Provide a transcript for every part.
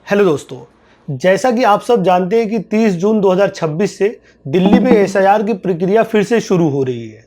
Hello दोस्तों, जैसा कि आप सब जानते हैं कि 30 जून 2026 से दिल्ली में एसआईआर की प्रक्रिया फिर से शुरू हो रही है।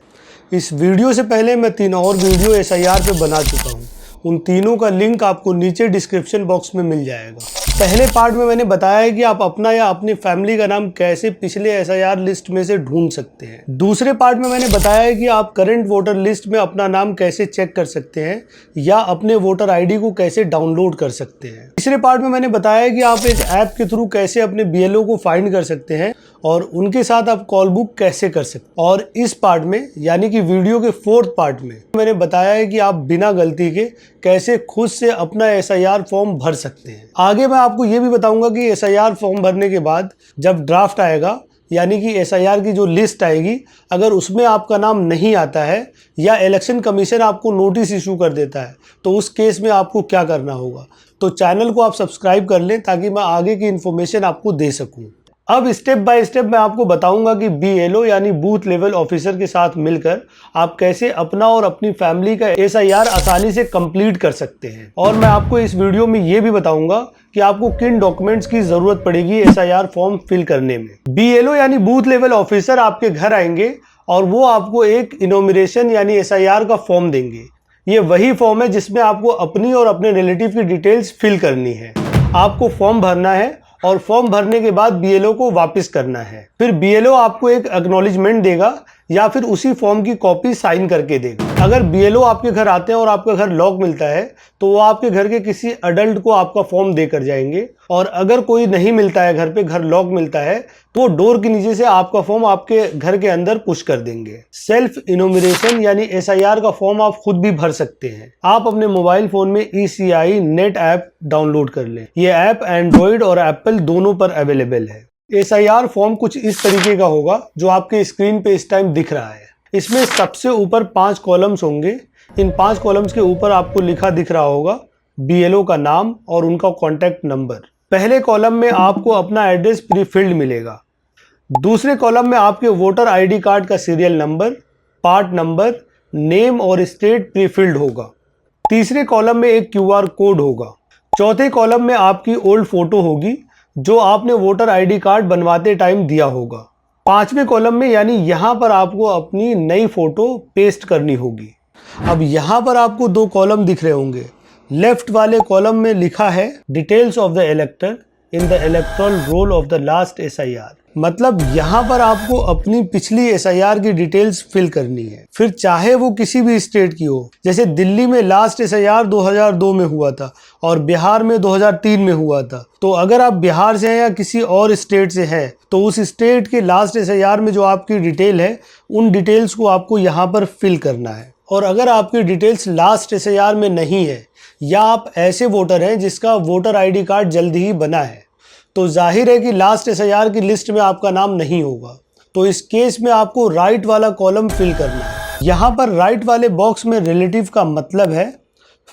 इस वीडियो से पहले मैं 3 और वीडियो एसआईआर पे बना चुका हूँ। उन तीनों का लिंक आपको नीचे डिस्क्रिप्शन बॉक्स में मिल जाएगा। पहले पार्ट में मैंने बताया है कि आप अपना या अपनी फैमिली का नाम कैसे पिछले एसआईआर लिस्ट में से ढूंढ सकते हैं। दूसरे पार्ट में मैंने बताया है कि आप करंट वोटर लिस्ट में अपना नाम कैसे चेक कर सकते हैं या अपने वोटर आईडी को कैसे डाउनलोड कर सकते हैं। तीसरे पार्ट में मैंने बताया है कि आप एक ऐप के थ्रू कैसे अपने बीएलओ को फाइंड कर सकते हैं और उनके साथ आप कॉल बुक कैसे कर सकते हैं। और इस पार्ट में यानी कि वीडियो के 4th पार्ट में मैंने बताया है कि आप बिना गलती के कैसे खुद से अपना एसआईआर फॉर्म भर सकते हैं। आगे मैं आपको ये भी बताऊंगा कि एसआईआर फॉर्म भरने के बाद जब ड्राफ्ट आएगा यानी कि एसआईआर की जो लिस्ट आएगी, अगर उसमें आपका नाम नहीं आता है या इलेक्शन कमीशन आपको नोटिस इशू कर देता है तो उस केस में आपको क्या करना होगा। तो चैनल को आप सब्सक्राइब कर लें ताकि मैं आगे की इन्फॉर्मेशन आपको दे सकूं। अब स्टेप बाय स्टेप मैं आपको बताऊंगा कि बीएलओ यानी बूथ लेवल ऑफिसर के साथ मिलकर आप कैसे अपना और अपनी फैमिली का एसआईआर आसानी से कंप्लीट कर सकते हैं। और मैं आपको इस वीडियो में ये भी बताऊंगा कि आपको किन डॉक्यूमेंट्स की जरूरत पड़ेगी एसआईआर फॉर्म फिल करने में। बीएलओ यानी बूथ लेवल ऑफिसर आपके घर आएंगे और वो आपको एक इनोमिनेशन यानी एसआईआर का फॉर्म देंगे। ये वही फॉर्म है जिसमें आपको अपनी और अपने रिलेटिव की डिटेल्स फिल करनी है। आपको फॉर्म भरना है और फॉर्म भरने के बाद बीएलओ को वापस करना है। फिर बीएलओ आपको एक एक्नॉलेजमेंट देगा या फिर उसी फॉर्म की कॉपी साइन करके देगा। अगर बीएलओ आपके घर आते हैं और आपका घर लॉक मिलता है तो वो आपके घर के किसी अडल्ट को आपका फॉर्म देकर जाएंगे। और अगर कोई नहीं मिलता है, घर पे घर लॉक मिलता है, तो वो डोर के नीचे से आपका फॉर्म आपके घर के अंदर पुश कर देंगे। सेल्फ इनोमिनेशन यानी एसआईआर का फॉर्म आप खुद भी भर सकते हैं। आप अपने मोबाइल फोन में ईसीआई नेट ऐप डाउनलोड कर लें। ये ऐप एंड्रॉइड और एप्पल दोनों पर अवेलेबल है। एसआईआर फॉर्म कुछ इस तरीके का होगा जो आपके स्क्रीन पे इस टाइम दिख रहा है। इसमें सबसे ऊपर 5 कॉलम्स होंगे। इन 5 कॉलम्स के ऊपर आपको लिखा दिख रहा होगा बीएलओ का नाम और उनका कॉन्टैक्ट नंबर। पहले कॉलम में आपको अपना एड्रेस प्री फिल्ड मिलेगा। दूसरे कॉलम में आपके वोटर आईडी कार्ड का serial number, part number, name और स्टेट प्री फिल्ड होगा। तीसरे कॉलम में एक क्यूआर कोड होगा। चौथे कॉलम में आपकी ओल्ड फोटो होगी जो आपने वोटर आईडी कार्ड बनवाते टाइम दिया होगा। 5वें कॉलम में यानी यहाँ पर आपको अपनी नई फोटो पेस्ट करनी होगी। अब यहाँ पर आपको 2 कॉलम दिख रहे होंगे। लेफ्ट वाले कॉलम में लिखा है details of the इलेक्टर in the electoral roll of the last SIR. मतलब यहाँ पर आपको अपनी पिछली एसआईआर की डिटेल्स फिल करनी है। फिर चाहे वो किसी भी स्टेट की हो, जैसे दिल्ली में लास्ट एसआईआर 2002 में हुआ था और बिहार में 2003 में हुआ था। तो अगर आप बिहार से हैं या किसी और स्टेट से हैं तो उस स्टेट के लास्ट एसआईआर में जो आपकी डिटेल है उन डिटेल्स को आपको यहाँ पर फिल करना है। और अगर आपकी डिटेल्स लास्ट एसआईआर में नहीं है या आप ऐसे वोटर हैं जिसका वोटर आईडी कार्ड जल्द ही बना है तो जाहिर है कि लास्ट एसआईआर की लिस्ट में आपका नाम नहीं होगा। तो इस केस में आपको राइट वाला कॉलम फिल करना है। यहाँ पर राइट वाले बॉक्स में रिलेटिव का मतलब है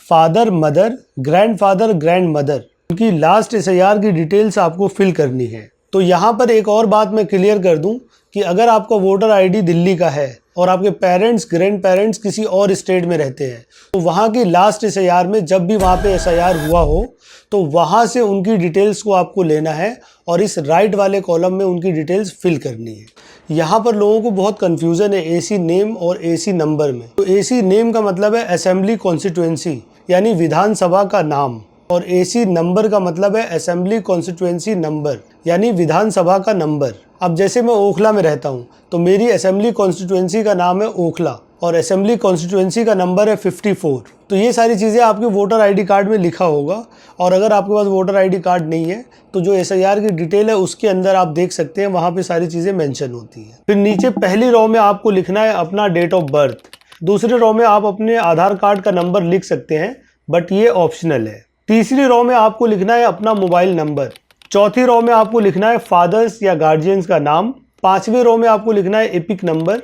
father, mother, grandfather, grand mother, उनकी लास्ट एसआईआर की डिटेल्स आपको फिल करनी है। तो यहाँ पर एक और बात मैं क्लियर कर दूं कि अगर आपका वोटर आईडी दिल्ली का है और आपके पेरेंट्स, ग्रैंड पेरेंट्स किसी और स्टेट में रहते हैं तो वहाँ की लास्ट एसआईआर में जब भी वहाँ पे एसआईआर हुआ हो तो वहाँ से उनकी डिटेल्स को आपको लेना है और इस राइट वाले कॉलम में उनकी डिटेल्स फिल करनी है। यहाँ पर लोगों को बहुत कन्फ्यूज़न है एसी नेम और एसी नंबर में। तो एसी नेम का मतलब है असेंबली कॉन्स्टिट्यूएंसी यानी विधानसभा का नाम, और एसी नंबर का मतलब है असेंबली कॉन्स्टिट्यूएंसी नंबर यानी विधानसभा का नंबर। अब जैसे मैं ओखला में रहता हूँ तो मेरी असेंबली कॉन्स्टिट्यूएंसी का नाम है ओखला और असेंबली कॉन्स्टिट्यूएंसी का नंबर है 54। तो ये सारी चीज़ें आपके वोटर आईडी कार्ड में लिखा होगा। और अगर आपके पास वोटर आईडी कार्ड नहीं है तो जो एसआईआर की डिटेल है उसके अंदर आप देख सकते हैं, वहाँ पे सारी चीज़ें मेंशन होती हैं। फिर नीचे पहली रो में आपको लिखना है अपना डेट ऑफ बर्थ। दूसरे रो में आप अपने आधार कार्ड का नंबर लिख सकते हैं बट ये ऑप्शनल है। तीसरी रो में आपको लिखना है अपना मोबाइल नंबर। चौथी रो में आपको लिखना है फादर्स या गार्जियंस का नाम। 5वीं रो में आपको लिखना है एपिक नंबर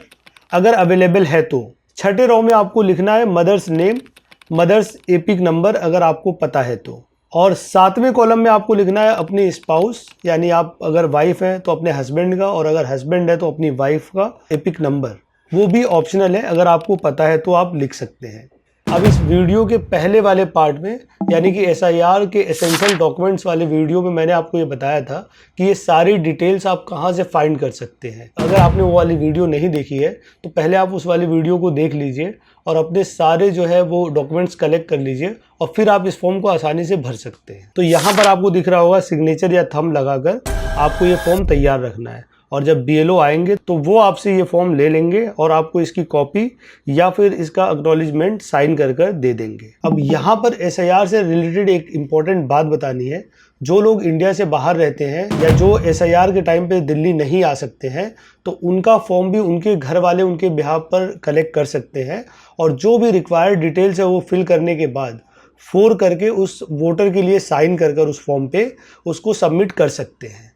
अगर अवेलेबल है तो। 6ठे रो में आपको लिखना है mother's name, mother's EPIC number अगर आपको पता है तो। और 7वें कॉलम में आपको लिखना है अपनी स्पाउस यानी आप अगर वाइफ हैं तो अपने हस्बैंड का, और अगर हस्बैंड है तो अपनी वाइफ का एपिक नंबर। वो भी ऑप्शनल है, अगर आपको पता है तो आप लिख सकते हैं। अब इस वीडियो के पहले वाले पार्ट में यानी कि एसआईआर के एसेंशियल डॉक्यूमेंट्स वाले वीडियो में मैंने आपको ये बताया था कि ये सारी डिटेल्स आप कहाँ से फाइंड कर सकते हैं। अगर आपने वो वाली वीडियो नहीं देखी है तो पहले आप उस वाली वीडियो को देख लीजिए और अपने सारे जो है वो डॉक्यूमेंट्स कलेक्ट कर लीजिए और फिर आप इस फॉर्म को आसानी से भर सकते हैं। तो यहाँ पर आपको दिख रहा होगा सिग्नेचर या थंब लगाकर आपको ये फॉर्म तैयार रखना है और जब बीएलओ आएंगे तो वो आपसे ये फॉर्म ले लेंगे और आपको इसकी कॉपी या फिर इसका एक्नॉलेजमेंट साइन कर दे देंगे। अब यहाँ पर एसआईआर से रिलेटेड एक इम्पॉर्टेंट बात बतानी है। जो लोग इंडिया से बाहर रहते हैं या जो एसआईआर के टाइम पे दिल्ली नहीं आ सकते हैं तो उनका फॉर्म भी उनके घर वाले उनके बिहाफ पर कलेक्ट कर सकते हैं और जो भी रिक्वायर्ड डिटेल्स है वो फिल करने के बाद फोर करके उस वोटर के लिए साइन कर उस फॉर्म पे उसको सबमिट कर सकते हैं।